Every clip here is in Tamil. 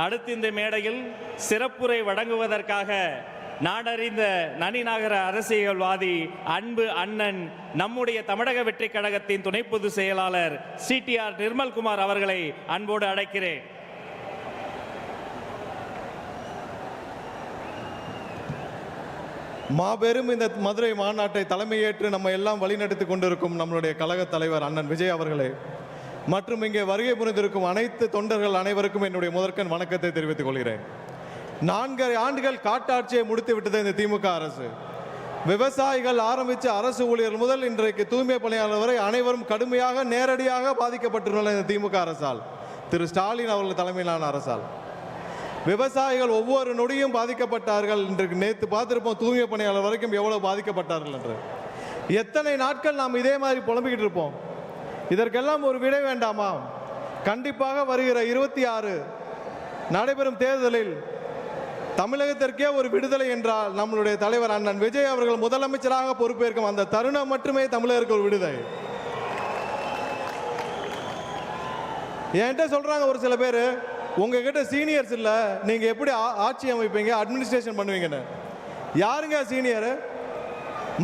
அடுத்து இந்த மேடையில் சிறப்புரை வழங்குவதற்காக நாடறிந்த நனிநகர அரசியல்வாதி அன்பு அண்ணன் நம்முடைய தமிழக வெற்றி கழகத்தின் துணை பொதுச் செயலாளர் சிடிஆர் நிர்மல்குமார் அவர்களை அன்போடு அழைக்கிறேன். மாபெரும் இந்த மதுரை மாநாட்டை தலைமையேற்று நம்ம எல்லாம் வழிநடத்தி கொண்டிருக்கும் நம்மளுடைய கழக தலைவர் அண்ணன் விஜய் அவர்களே மற்றும் இங்கே வருகை புரிந்திருக்கும் அனைத்து தொண்டர்கள் அனைவருக்கும் என்னுடைய முதற்கண் வணக்கத்தை தெரிவித்துக் கொள்கிறேன். 4 ஆண்டுகள் காட்டாட்சியை முடித்து விட்டது இந்த திமுக அரசு. விவசாயிகள் ஆரம்பித்த அரசு ஊழியர்கள் முதல் இன்றைக்கு தூய்மை பணியாளர் வரை அனைவரும் கடுமையாக நேரடியாக பாதிக்கப்பட்டுள்ள இந்த திமுக அரசால், திரு ஸ்டாலின் அவர்கள் தலைமையிலான அரசால் விவசாயிகள் ஒவ்வொரு நொடியும் பாதிக்கப்பட்டார்கள். இன்றைக்கு நேற்று பார்த்துருப்போம் தூய்மை பணியாளர் வரைக்கும் எவ்வளவு பாதிக்கப்பட்டார்கள் என்று. எத்தனை நாட்கள் நாம் இதே மாதிரி புலம்பிக்கிட்டு இருப்போம்? இதற்கெல்லாம் ஒரு விடை வேண்டாமா? கண்டிப்பாக வருகிற 26 நடைபெறும் தேர்தலில் தமிழகத்திற்கே ஒரு விடுதலை என்றால் நம்மளுடைய தலைவர் அண்ணன் விஜய் அவர்கள் முதலமைச்சராக பொறுப்பேற்கும் அந்த தருணம் மட்டுமே தமிழருக்கு ஒரு விடுதலை. என்கிட்ட சொல்றாங்க ஒரு சில பேர், உங்ககிட்ட சீனியர்ஸ் இல்லை, நீங்க எப்படி ஆட்சி அமைப்பீங்க, அட்மினிஸ்ட்ரேஷன் பண்ணுவீங்கன்னு. யாருங்க சீனியர்?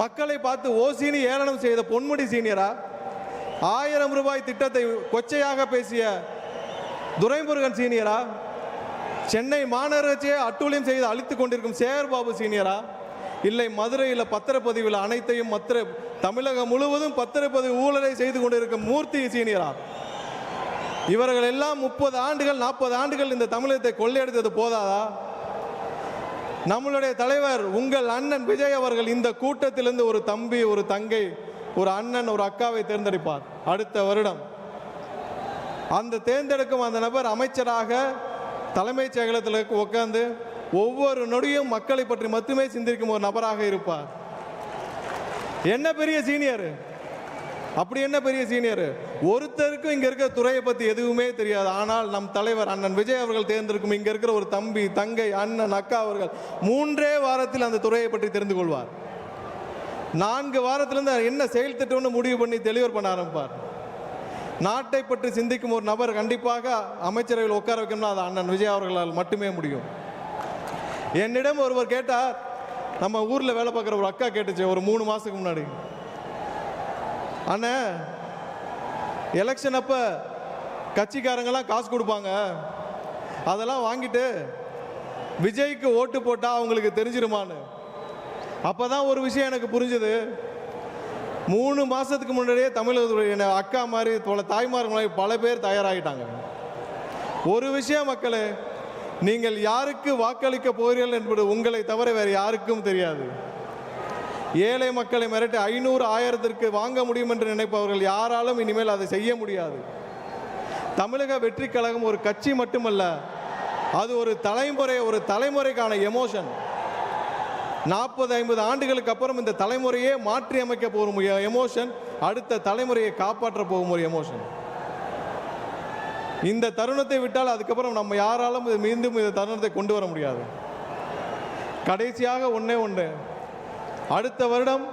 மக்களை பார்த்து ஓசினி ஏளனம் செய்த பொன்முடி சீனியரா? 1000 ரூபாய் திட்டத்தை கொச்சையாக பேசிய துரைமுருகன் சீனியரா? சென்னை மாநகராட்சியை அட்டூழியம் செய்து அழித்துக் கொண்டிருக்கும் சேகர்பாபு சீனியரா? இல்லை மதுரையில் பத்திரப்பதிவில் அனைத்தையும் தமிழகம் முழுவதும் பத்திரப்பதிவு ஊழலை செய்து கொண்டிருக்கும் மூர்த்தி சீனியரா? இவர்கள் எல்லாம் 30 ஆண்டுகள் 40 ஆண்டுகள் இந்த தமிழகத்தை கொள்ளையடித்தது போதாதா? நம்மளுடைய தலைவர் உங்கள் அண்ணன் விஜய் அவர்கள் இந்த கூட்டத்திலிருந்து ஒரு தம்பி, ஒரு தங்கை, ஒரு அண்ணன், ஒரு அக்காவை தேர்ந்தெடுப்பார் அடுத்த வருடம். அந்த தேர்ந்தெடுக்கும் அந்த நபர் அமைச்சராக தலைமைச் செயலகத்தில் உட்கார்ந்து ஒவ்வொரு நொடியும் மக்களை பற்றி மட்டுமே சிந்திக்கும் ஒரு நபராக இருப்பார். என்ன பெரிய சீனியர்? அப்படி என்ன பெரிய சீனியர்? ஒருத்தருக்கும் இங்க இருக்கிற துறையை பத்தி எதுவுமே தெரியாது. ஆனால் நம் தலைவர் அண்ணன் விஜய் அவர்கள் தேர்ந்தெடுக்கும் இங்க இருக்கிற ஒரு தம்பி, தங்கை, அண்ணன், அக்கா அவர்கள் 3 வாரத்தில் அந்த துறையை பற்றி தெரிந்து கொள்வார். 4 வாரத்திலிருந்து என்ன செயல் திட்டம்னு முடிவு பண்ணி டெலிவர் பண்ண ஆரம்பிப்பார். நாட்டை பற்றி சிந்திக்கும் ஒரு நபர் கண்டிப்பாக அமைச்சரவையில் உட்கார வைக்கணும்னா அது அண்ணன் விஜய் அவர்களால் மட்டுமே முடியும். என்னிடம் ஒருவர் கேட்டார், நம்ம ஊரில் வேலை பார்க்குற ஒரு அக்கா கேட்டுச்சு ஒரு 3 மாதத்துக்கு முன்னாடி, அண்ணே எலெக்ஷன் அப்போ கட்சிக்காரங்கெல்லாம் காசு கொடுப்பாங்க, அதெல்லாம் வாங்கிட்டு விஜய்க்கு ஓட்டு போட்டால் அவங்களுக்கு தெரிஞ்சிருமான்னு. அப்போ தான் ஒரு விஷயம் எனக்கு புரிஞ்சுது. 3 மாதத்துக்கு முன்னாடியே தமிழகத்துடைய அக்கா மாதிரி தாய்மார் மாதிரி பல பேர் தயாராகிட்டாங்க. ஒரு விஷயம் மக்களே, நீங்கள் யாருக்கு வாக்களிக்க போகிறீர்கள் என்பது உங்களை தவிர வேறு யாருக்கும் தெரியாது. ஏழை மக்களை மிரட்டி 500 1000க்கு வாங்க முடியும் என்று நினைப்பவர்கள் யாராலும் இனிமேல் அதை செய்ய முடியாது. தமிழக வெற்றி கழகம் ஒரு கட்சி மட்டுமல்ல, அது ஒரு தலைமுறைக்கான எமோஷன். 40-50 ஆண்டுகளுக்கு அப்புறம் இந்த தலைமுறையே மாற்றி அமைக்க போகும் எமோஷன், அடுத்த தலைமுறையை காப்பாற்ற போகும் ஒரு எமோஷன். இந்த தருணத்தை விட்டால் அதுக்கப்புறம் நம்ம யாராலும் மீண்டும் இந்த தருணத்தை கொண்டு வர முடியாது. கடைசியாக ஒன்று, அடுத்த வருடம்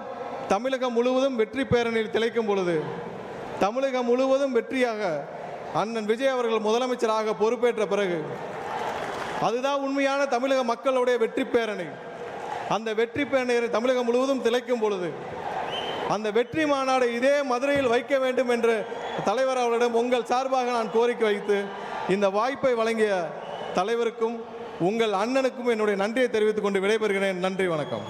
தமிழகம் முழுவதும் வெற்றி பேரணியில் திளைக்கும் பொழுது, தமிழகம் முழுவதும் வெற்றியாக அண்ணன் விஜய் அவர்கள் முதலமைச்சராக பொறுப்பேற்ற பிறகு, அதுதான் உண்மையான தமிழக மக்களுடைய வெற்றி பேரணி. அந்த வெற்றி பேரணியை தமிழகம் முழுவதும் திளைக்கும் பொழுது அந்த வெற்றி மாநாடு இதே மதுரையில் வைக்க வேண்டும் என்று தலைவர் அவர்களிடம் உங்கள் சார்பாக நான் கோரிக்கை வைத்து இந்த வாய்ப்பை வழங்கிய தலைவருக்கும் உங்கள் அண்ணனுக்கும் என்னுடைய நன்றியை தெரிவித்துக் கொண்டு விடைபெறுகிறேன். நன்றி, வணக்கம்.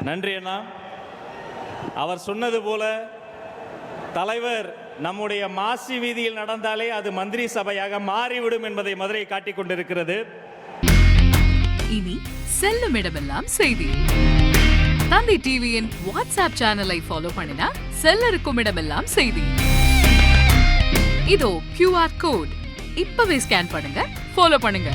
நன்றி அண்ணா. அவர் சொன்னது போல தலைவர் நம்முடைய மாசி வீதியில் நடந்தாலே அது மந்திரி சபையாக மாறிவிடும் என்பதை மதுரை காட்டிக் கொண்டிருக்கிறது. இனி செல்லும் இடமெல்லாம் செய்தி. தந்தி டிவியின் வாட்ஸ்அப் சேனலை ஃபாலோ பண்ணினா செல்ல இருக்கும் இடமெல்லாம் செய்தி. இதோ QR கோட், இப்பவே ஸ்கேன் பண்ணுங்க, ஃபாலோ பண்ணுங்க.